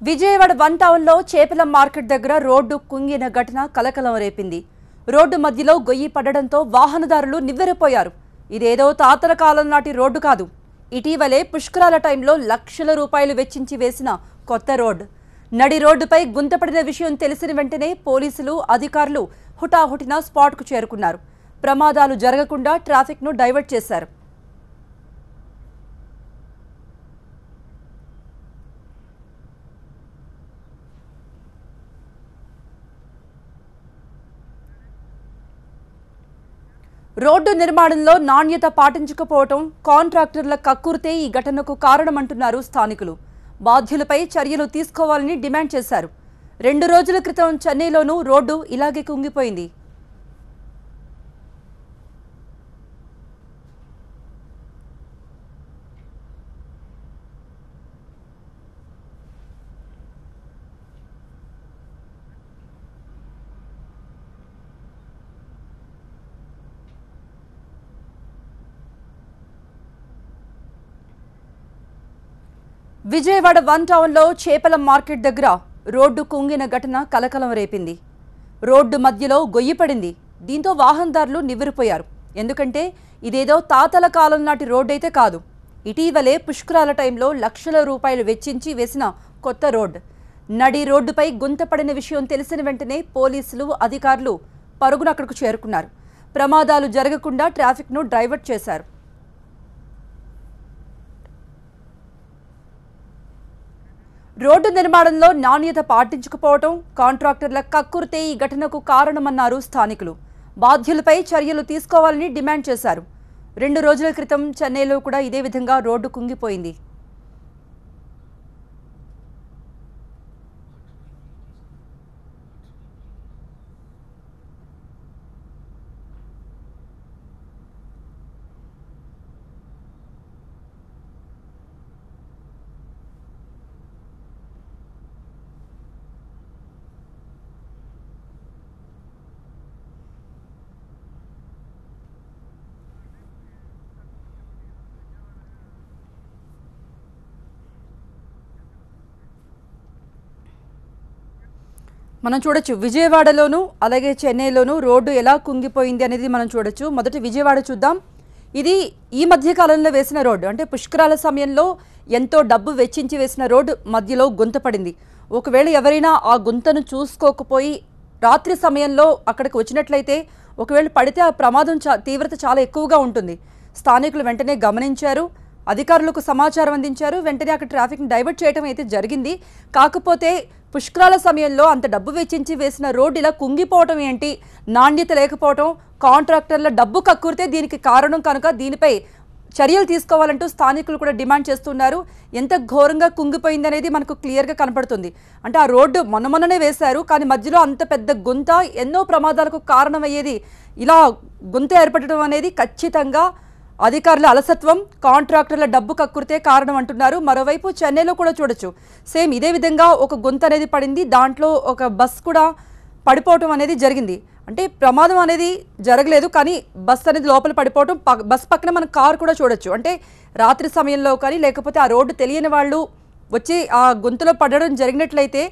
Vijayawada one town లో చేపల market దగ్గర రోడ్డు కుంగిన ఘటన కలకలం రేపింది. రోడ్డు మధ్యలో గొయ్యి పడడంతో వాహనదారులు నివ్వెరపోయారు. ఇదేదో తాతల కాలం నాటి రోడ్డు కాదు. ఇటీవలే పుష్కరాల టైంలో లక్షల రూపాయలు వెచ్చించి వేసిన కొత్త రోడ్డు. నడి రోడ్డుపై గుంతపడిన విషయం తెలిసిన వెంటనే పోలీసులు అధికారులు హుటాహుటిన స్పాట్కు చేరుకున్నారు. ప్రమాదాలు జరగకుండా ట్రాఫిక్ను డైవర్ట్ చేశారు. రోడ్డు నిర్మాణంలో నాణ్యత పాటించకపోవడం, కాంట్రాక్టర్ల కక్కుర్తే ఈ ఘటనకు కారణమంటున్నారు స్థానికులు. బాధ్యులపై చర్యలు తీసుకోవాలని డిమాండ్ చేశారు. 2 రోజుల క్రితం చెన్నైలోనూ రోడ్డు ఇలాగే కుంగిపోయింది. విజయవాడ వన్ టౌన్లో చేపల మార్కెట్ దగ్గర రోడ్డు కుంగిన ఘటన కలకలం రేపింది. రోడ్డు మధ్యలో గొయ్యి పడింది. దీంతో వాహనదారులు నివ్వెరపోయారు. ఎందుకంటే ఇదేదో తాతల కాలం నాటి రోడ్డైతే కాదు. ఇటీవలే పుష్కరాల టైంలో లక్షల రూపాయలు వెచ్చించి వేసిన కొత్త రోడ్డు. నడి రోడ్డుపై గుంతపడిన విషయం తెలిసిన వెంటనే పోలీసులు అధికారులు పరుగున అక్కడకు చేరుకున్నారు. ప్రమాదాలు జరగకుండా ట్రాఫిక్ను డైవర్ట్ చేశారు. రోడ్డు నిర్మాణంలో నాణ్యత పాటించకపోవడం, కాంట్రాక్టర్ల కక్కుర్తే ఈ ఘటనకు కారణమన్నారు స్థానికులు. బాధ్యులపై చర్యలు తీసుకోవాలని డిమాండ్ చేశారు. 2 రోజుల క్రితం చెన్నైలో కూడా ఇదే విధంగా రోడ్డు కుంగిపోయింది. మనం చూడొచ్చు విజయవాడలోనూ అలాగే చెన్నైలోనూ రోడ్డు ఎలా కుంగిపోయింది అనేది మనం చూడొచ్చు. మొదటి విజయవాడ చూద్దాం. ఇది ఈ మధ్య కాలంలో వేసిన రోడ్డు. అంటే పుష్కరాల సమయంలో ఎంతో డబ్బు వెచ్చించి వేసిన రోడ్డు మధ్యలో గుంత పడింది. ఒకవేళ ఎవరైనా ఆ గుంతను చూసుకోకపోయి రాత్రి సమయంలో అక్కడికి వచ్చినట్లయితే ఒకవేళ పడితే ఆ ప్రమాదం తీవ్రత చాలా ఎక్కువగా ఉంటుంది. స్థానికులు వెంటనే గమనించారు, అధికారులకు సమాచారం అందించారు. వెంటనే అక్కడ ట్రాఫిక్ని డైవర్ట్ చేయడం అయితే జరిగింది. కాకపోతే పుష్కరాల సమయంలో అంత డబ్బు వెచ్చించి వేసిన రోడ్డు ఇలా కుంగిపోవటం ఏంటి, నాణ్యత లేకపోవటం, కాంట్రాక్టర్ల డబ్బు కక్కుర్తే దీనికి కారణం కనుక దీనిపై చర్యలు తీసుకోవాలంటూ స్థానికులు కూడా డిమాండ్ చేస్తున్నారు. ఎంత ఘోరంగా కుంగిపోయింది అనేది మనకు క్లియర్గా కనపడుతుంది. అంటే ఆ రోడ్డు మొన్ననే వేశారు, కానీ మధ్యలో అంత పెద్ద గుంత ఎన్నో ప్రమాదాలకు కారణమయ్యేది. ఇలా గుంత ఏర్పడటం అనేది ఖచ్చితంగా అధికారుల అలసత్వం, కాంట్రాక్టర్ల డబ్బు కక్కుర్తే కారణం అంటున్నారు. మరోవైపు చెన్నైలో కూడా చూడొచ్చు, సేమ్ ఇదే విధంగా ఒక గుంత అనేది పడింది. దాంట్లో ఒక బస్ కూడా పడిపోవటం అనేది జరిగింది. అంటే ప్రమాదం అనేది జరగలేదు, కానీ బస్ అనేది లోపల పడిపోవటం, బస్ పక్కన మనం కారు కూడా చూడొచ్చు. అంటే రాత్రి సమయంలో కానీ లేకపోతే ఆ రోడ్డు తెలియని వాళ్ళు వచ్చి ఆ గుంతలో పడడం జరిగినట్లయితే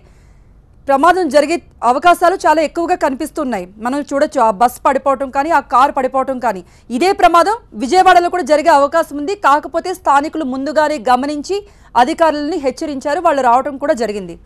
ప్రమాదం జరిగే అవకాశాలు చాలా ఎక్కువగా కనిపిస్తున్నాయి. మనం చూడొచ్చు ఆ బస్ పడిపోవటం కానీ ఆ కారు పడిపోవటం కానీ. ఇదే ప్రమాదం విజయవాడలో కూడా జరిగే అవకాశం ఉంది. కాకపోతే స్థానికులు ముందుగానే గమనించి అధికారులని హెచ్చరించారు. వాళ్ళు రావడం కూడా జరిగింది.